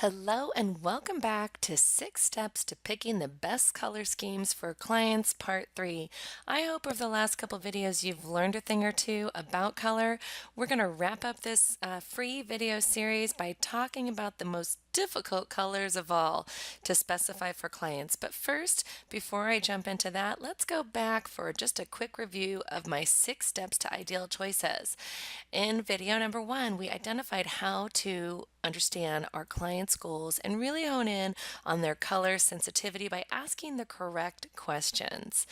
Hello and welcome back to 6 Steps to Picking the Best Color Schemes for Clients Part 3. I hope over the last couple videos you've learned a thing or two about color. We're going to wrap up this free video series by talking about the most difficult colors of all to specify for clients. But first, before I jump into that, let's go back for just a quick review of my 6 steps to ideal choices. In video number 1, we identified how to understand our clients' goals and really hone in on their color sensitivity by asking the correct questions.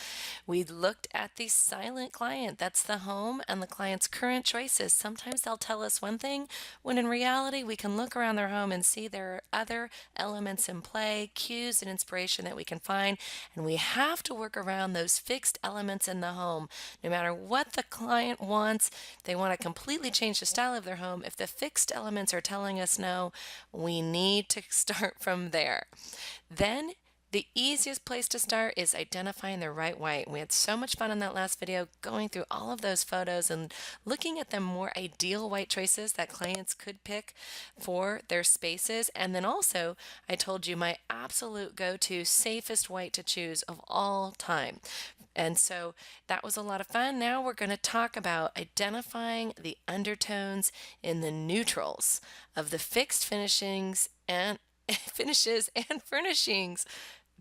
We looked at the silent client, that's the home and the client's current choices. Sometimes they'll tell us one thing when in reality we can look around their home and see there are other elements in play, cues and inspiration that we can find, and we have to work around those fixed elements in the home. No matter what the client wants, they want to completely change the style of their home. If the fixed elements are telling us no, we need to start from there. Then the easiest place to start is identifying the right white. We had so much fun in that last video going through all of those photos and looking at the more ideal white choices that clients could pick for their spaces. And then also, I told you my absolute go-to safest white to choose of all time. And so that was a lot of fun. Now we're going to talk about identifying the undertones in the neutrals of the fixed finishings and finishes and furnishings.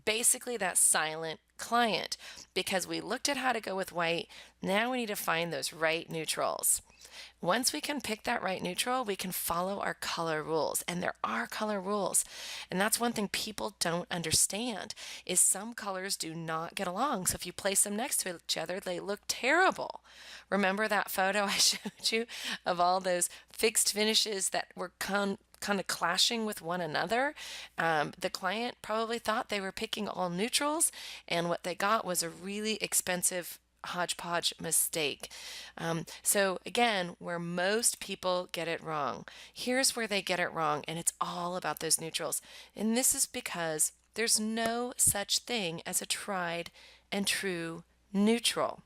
Basically, that silent client, because we looked at how to go with white. Now we need to find those right neutrals. Once we can pick that right neutral, we can follow our color rules, and there are color rules. And that's one thing people don't understand is some colors do not get along. So if you place them next to each other, they look terrible. Remember that photo I showed you of all those fixed finishes that were kind of clashing with one another? The client probably thought they were picking all neutrals, and what they got was a really expensive hodgepodge mistake. So again, where most people get it wrong, here's where they get it wrong, and it's all about those neutrals. And this is because there's no such thing as a tried and true neutral.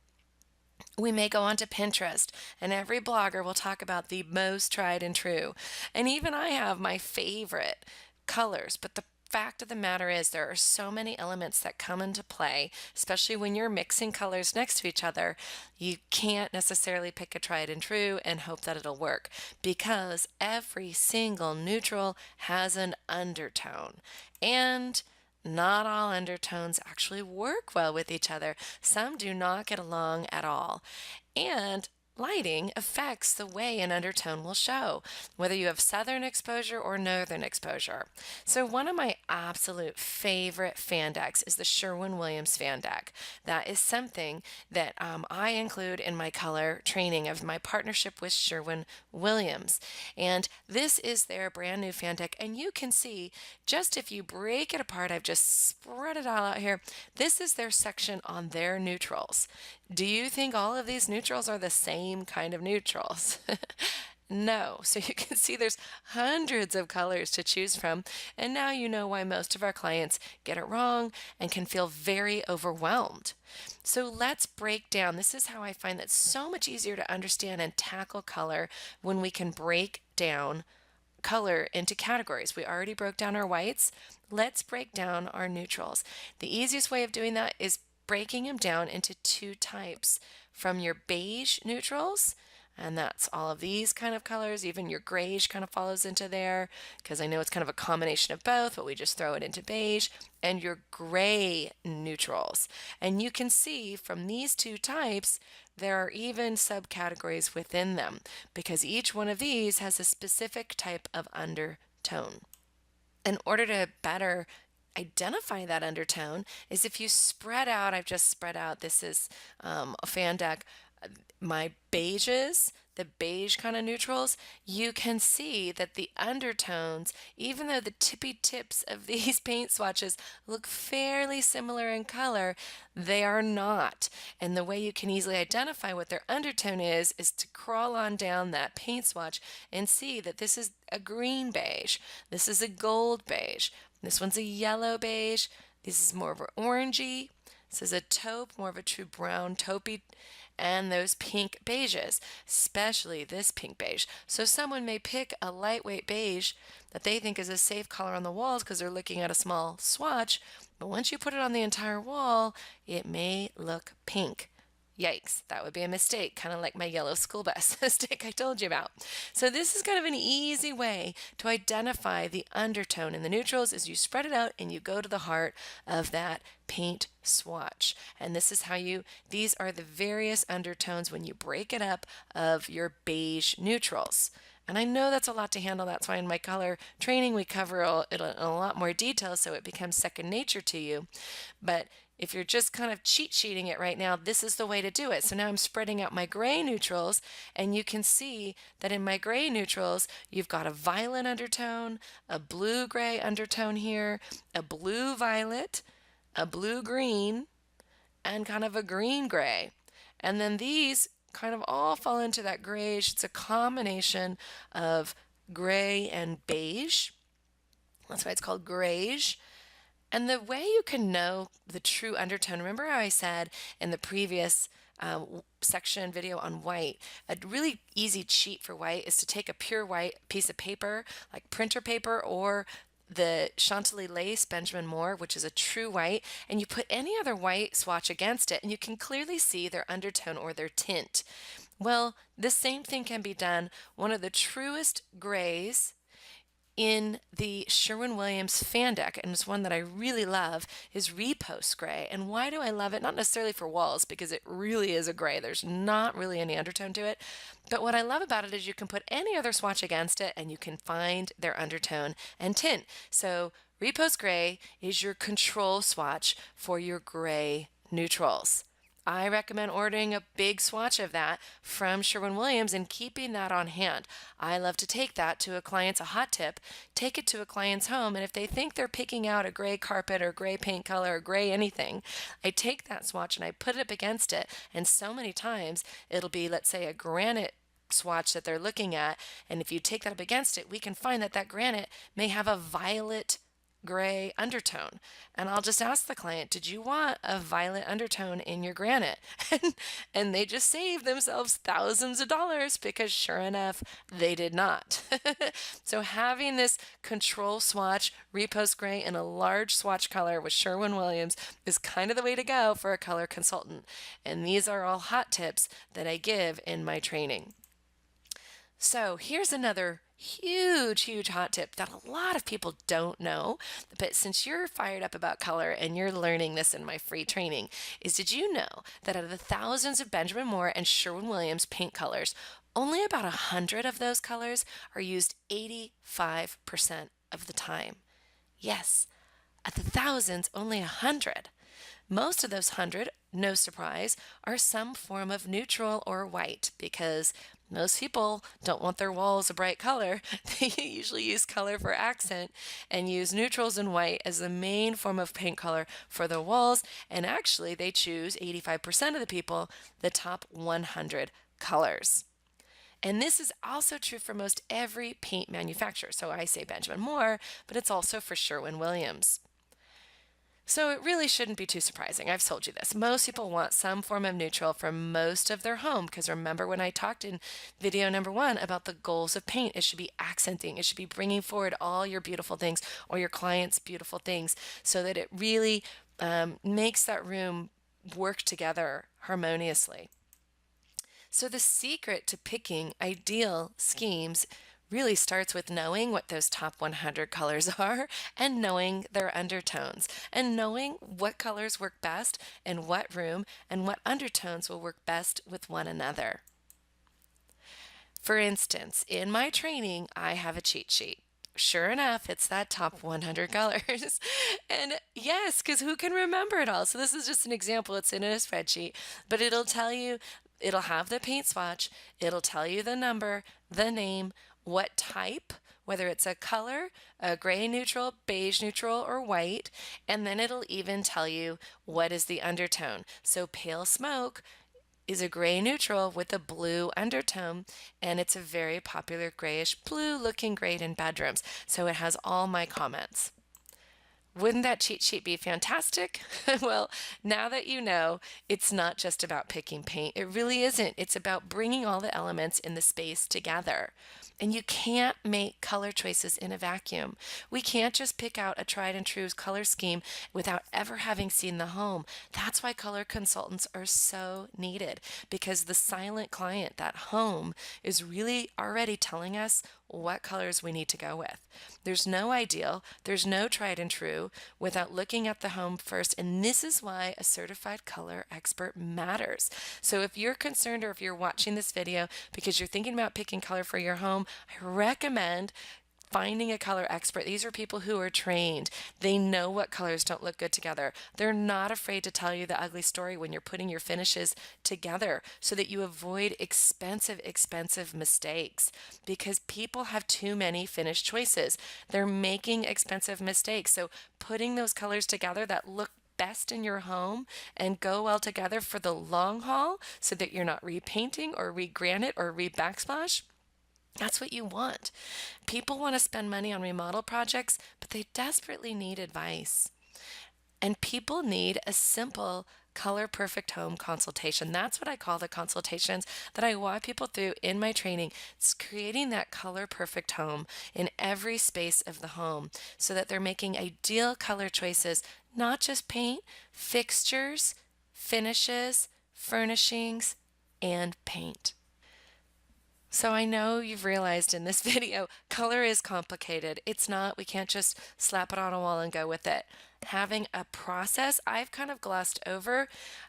We may go onto Pinterest, and every blogger will talk about the most tried and true. And even I have my favorite colors, but the fact of the matter is there are so many elements that come into play, especially when you're mixing colors next to each other. You can't necessarily pick a tried and true and hope that it'll work because every single neutral has an undertone. And not all undertones actually work well with each other. Some do not get along at all. And lighting affects the way an undertone will show, whether you have southern exposure or northern exposure. So one of my absolute favorite fan decks is the Sherwin-Williams fan deck. That is something that I include in my color training of my partnership with Sherwin-Williams. And this is their brand new fan deck. And you can see, just if you break it apart, I've just spread it all out here. This is their section on their neutrals. Do you think all of these neutrals are the same kind of neutrals? No. So you can see there's hundreds of colors to choose from, and now you know why most of our clients get it wrong and can feel very overwhelmed. So let's break down. This is how I find that so much easier to understand and tackle color when we can break down color into categories. We already broke down our whites. Let's break down our neutrals. The easiest way of doing that is breaking them down into 2 types, from your beige neutrals, and that's all of these kind of colors. Even your grayish kind of follows into there because I know it's kind of a combination of both, but we just throw it into beige, and your gray neutrals. And you can see from these 2 types there are even subcategories within them because each one of these has a specific type of undertone. In order to better identify that undertone is if you spread out, I've just spread out, this is a fan deck, my beiges, the beige kind of neutrals, you can see that the undertones, even though the tippy tips of these paint swatches look fairly similar in color, they are not. And the way you can easily identify what their undertone is to crawl on down that paint swatch and see that this is a green beige, this is a gold beige, this one's a yellow beige, this is more of an orangey, this is a taupe, more of a true brown taupey, and those pink beiges, especially this pink beige. So someone may pick a lightweight beige that they think is a safe color on the walls because they're looking at a small swatch, but once you put it on the entire wall, it may look pink. Yikes, that would be a mistake, kind of like my yellow school bus stick I told you about. So this is kind of an easy way to identify the undertone in the neutrals as you spread it out and you go to the heart of that paint swatch. And this is how these are the various undertones when you break it up of your beige neutrals. And I know that's a lot to handle. That's why in my color training we cover it in a lot more detail so it becomes second nature to you. But if you're just kind of cheat sheeting it right now, this is the way to do it. So now I'm spreading out my gray neutrals, and you can see that in my gray neutrals, you've got a violet undertone, a blue-gray undertone here, a blue-violet, a blue-green, and kind of a green-gray. And then these kind of all fall into that grayish. It's a combination of gray and beige. That's why it's called grayish. And the way you can know the true undertone, remember how I said in the previous section video on white, a really easy cheat for white is to take a pure white piece of paper, like printer paper or the Chantilly Lace Benjamin Moore, which is a true white, and you put any other white swatch against it, and you can clearly see their undertone or their tint. Well, the same thing can be done. One of the truest grays in the Sherwin-Williams fan deck, and it's one that I really love, is Repose Gray. And why do I love it? Not necessarily for walls, because it really is a gray. There's not really any undertone to it. But what I love about it is you can put any other swatch against it, and you can find their undertone and tint. So Repose Gray is your control swatch for your gray neutrals. I recommend ordering a big swatch of that from Sherwin-Williams and keeping that on hand. I love to take that to a client's, a hot tip, take it to a client's home, and if they think they're picking out a gray carpet or gray paint color or gray anything, I take that swatch and I put it up against it, and so many times it'll be, let's say, a granite swatch that they're looking at, and if you take that up against it, we can find that that granite may have a violet gray undertone. And I'll just ask the client, did you want a violet undertone in your granite? And they just saved themselves thousands of dollars because sure enough, they did not. So having this control swatch, Repose Gray in a large swatch color with Sherwin-Williams is kind of the way to go for a color consultant. And these are all hot tips that I give in my training. So here's another huge hot tip that a lot of people don't know, but since you're fired up about color and you're learning this in my free training, is did you know that out of the thousands of Benjamin Moore and Sherwin-Williams paint colors, only about 100 of those colors are used 85% of the time? Yes, at the thousands, only 100. Most of those 100, no surprise, are some form of neutral or white because most people don't want their walls a bright color. They usually use color for accent and use neutrals and white as the main form of paint color for their walls. And actually, they choose 85% of the people the top 100 colors. And this is also true for most every paint manufacturer. So I say Benjamin Moore, but it's also for Sherwin-Williams. So it really shouldn't be too surprising. I've told you this. Most people want some form of neutral for most of their home because remember when I talked in video number 1 about the goals of paint, it should be accenting. It should be bringing forward all your beautiful things or your client's beautiful things so that it really makes that room work together harmoniously. So the secret to picking ideal schemes really starts with knowing what those top 100 colors are and knowing their undertones and knowing what colors work best in what room and what undertones will work best with one another. For instance, in my training, I have a cheat sheet. Sure enough, it's that top 100 colors. And yes, because who can remember it all? So this is just an example. It's in a spreadsheet, but it'll tell you, it'll have the paint swatch, it'll tell you the number, the name, what type, whether it's a color, a gray neutral, beige neutral, or white, and then it'll even tell you what is the undertone. So pale smoke is a gray neutral with a blue undertone, and it's a very popular grayish blue looking grade in bedrooms. So it has all my comments. Wouldn't that cheat sheet be fantastic? Well, now that you know, it's not just about picking paint. It really isn't. It's about bringing all the elements in the space together. And you can't make color choices in a vacuum. We can't just pick out a tried and true color scheme without ever having seen the home. That's why color consultants are so needed, because the silent client, that home, is really already telling us what colors we need to go with. There's no ideal, there's no tried and true without looking at the home first. And this is why a certified color expert matters. So if you're concerned or if you're watching this video because you're thinking about picking color for your home, I recommend finding a color expert. These are people who are trained. They know what colors don't look good together. They're not afraid to tell you the ugly story when you're putting your finishes together so that you avoid expensive mistakes, because people have too many finish choices. They're making expensive mistakes. So putting those colors together that look best in your home and go well together for the long haul so that you're not repainting or re-granite or re-backsplash. That's what you want. People want to spend money on remodel projects, but they desperately need advice. And people need a simple color perfect home consultation. That's what I call the consultations that I walk people through in my training. It's creating that color perfect home in every space of the home so that they're making ideal color choices, not just paint, fixtures, finishes, furnishings, and paint. So I know you've realized in this video, color is complicated. It's not, we can't just slap it on a wall and go with it. Having a process, I've kind of glossed over.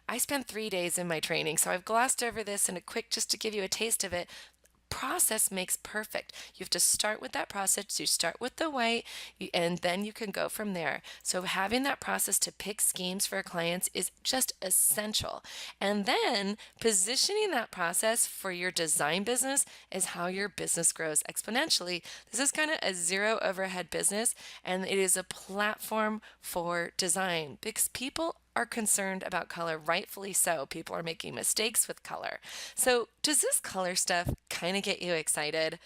I spent 3 days in my training, so I've glossed over this in a quick, just to give you a taste of it. Process makes perfect. You have to start with that process. You start with the white, and then you can go from there. So having that process to pick schemes for clients is just essential. And then positioning that process for your design business is how your business grows exponentially. This is kind of a zero overhead business, and it is a platform for design because people are concerned about color, rightfully so. People are making mistakes with color. So, does this color stuff kind of get you excited?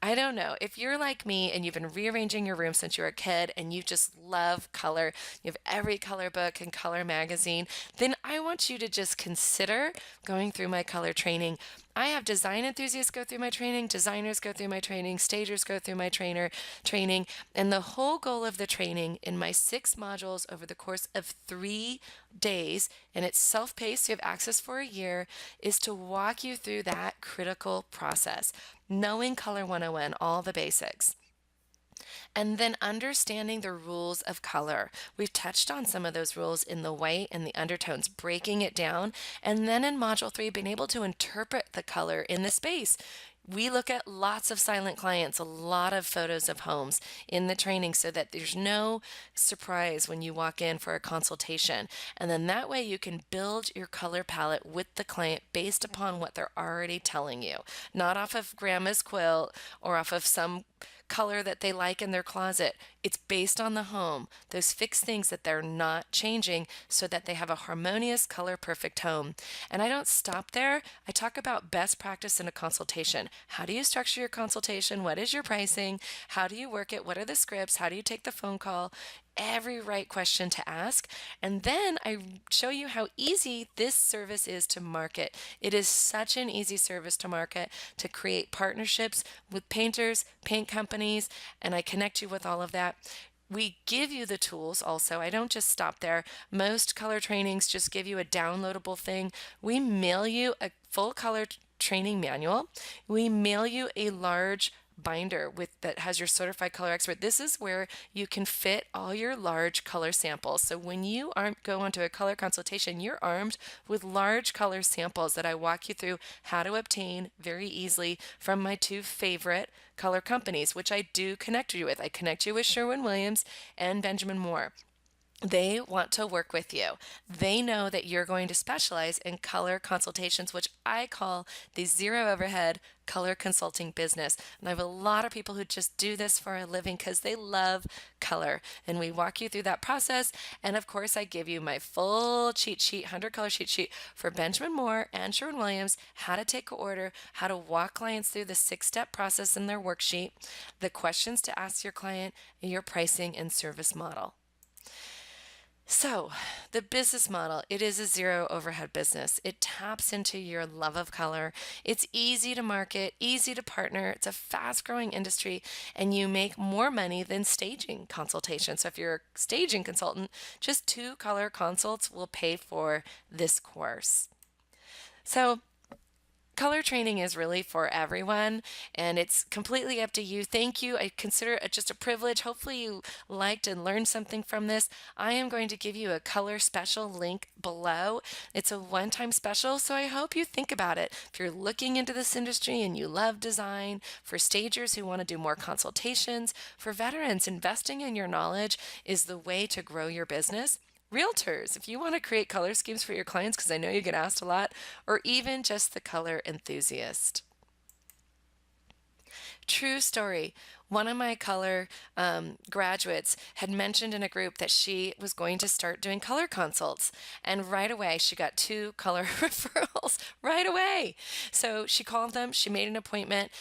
I don't know. If you're like me and you've been rearranging your room since you were a kid and you just love color, you have every color book and color magazine, then I want you to just consider going through my color training. I have design enthusiasts go through my training, designers go through my training, stagers go through my training, and the whole goal of the training in my 6 modules over the course of 3 days, and it's self-paced, you have access for a year, is to walk you through that critical process, knowing Color 101, all the basics. And then understanding the rules of color. We've touched on some of those rules in the white and the undertones, breaking it down. And then in Module 3, being able to interpret the color in the space. We look at lots of silent clients, a lot of photos of homes in the training so that there's no surprise when you walk in for a consultation. And then that way you can build your color palette with the client based upon what they're already telling you, not off of grandma's quilt or off of some color that they like in their closet. It's based on the home, those fixed things that they're not changing so that they have a harmonious, color perfect home. And I don't stop there. I talk about best practice in a consultation. How do you structure your consultation? What is your pricing? How do you work it? What are the scripts? How do you take the phone call? Every right question to ask. And then I show you how easy this service is to market. It is such an easy service to market, to create partnerships with painters, paint companies, and I connect you with all of that. We give you the tools also. I don't just stop there. Most color trainings just give you a downloadable thing. We mail you a full color training manual. We mail you a large binder with that has your certified color expert. This is where you can fit all your large color samples. So when you go onto a color consultation, you're armed with large color samples that I walk you through how to obtain very easily from my 2 favorite color companies, which I do connect you with. I connect you with Sherwin-Williams and Benjamin Moore. They want to work with you. They know that you're going to specialize in color consultations, which I call the zero overhead color consulting business. And I have a lot of people who just do this for a living because they love color. And we walk you through that process. And of course, I give you my full cheat sheet, 100 color cheat sheet for Benjamin Moore and Sherwin-Williams, how to take an order, how to walk clients through the 6-step process in their worksheet, the questions to ask your client, and your pricing and service model. So, the business model, it is a zero overhead business. It taps into your love of color. It's easy to market, easy to partner. It's a fast-growing industry, and you make more money than staging consultation. So, if you're a staging consultant, just 2 color consults will pay for this course. So, color training is really for everyone, and it's completely up to you. Thank you. I consider it just a privilege. Hopefully, you liked and learned something from this. I am going to give you a color special link below. It's a one-time special, so I hope you think about it. If you're looking into this industry and you love design, for stagers who want to do more consultations, for veterans, investing in your knowledge is the way to grow your business. Realtors, if you want to create color schemes for your clients, because I know you get asked a lot, or even just the color enthusiast. True story. One of my color graduates had mentioned in a group that she was going to start doing color consults. And right away, she got 2 color referrals right away. So she called them, she made an appointment,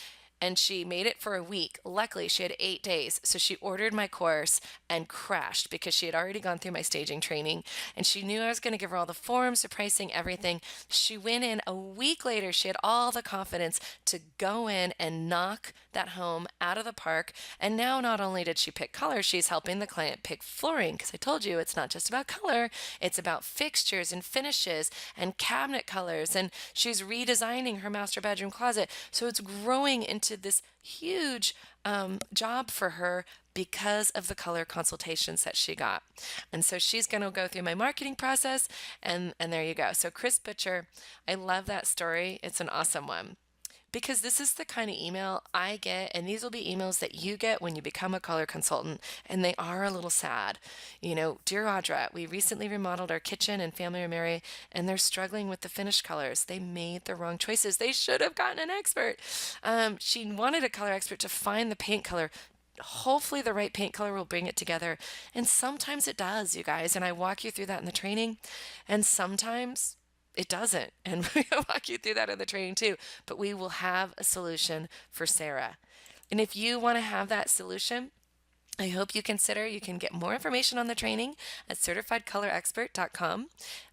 and she made it for a week. Luckily, she had 8 days. So she ordered my course and crashed because she had already gone through my staging training. And she knew I was going to give her all the forms, the pricing, everything. She went in a week later. She had all the confidence to go in and knock that home out of the park. And now, not only did she pick color, she's helping the client pick flooring. Because I told you it's not just about color, it's about fixtures and finishes and cabinet colors. And she's redesigning her master bedroom closet. So it's growing into this huge job for her because of the color consultations that she got. And so she's going to go through my marketing process, and there you go. So Chris Butcher, I love that story. It's an awesome one. Because this is the kind of email I get, and these will be emails that you get when you become a color consultant, and they are a little sad. Dear Audra, we recently remodeled our kitchen and family are married, and they're struggling with the finish colors. They made the wrong choices. They should have gotten an expert. She wanted a color expert to find the paint color. Hopefully, the right paint color will bring it together. And sometimes it does, you guys. And I walk you through that in the training. And sometimes it doesn't. And we'll walk you through that in the training too. But we will have a solution for Sarah. And if you want to have that solution, I hope you can get more information on the training at certifiedcolorexpert.com.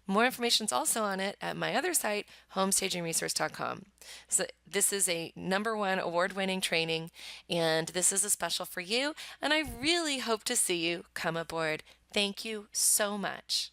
More information is also on it at my other site, homestagingresource.com. So this is a #1 award-winning training, and this is a special for you, and I really hope to see you come aboard. Thank you so much.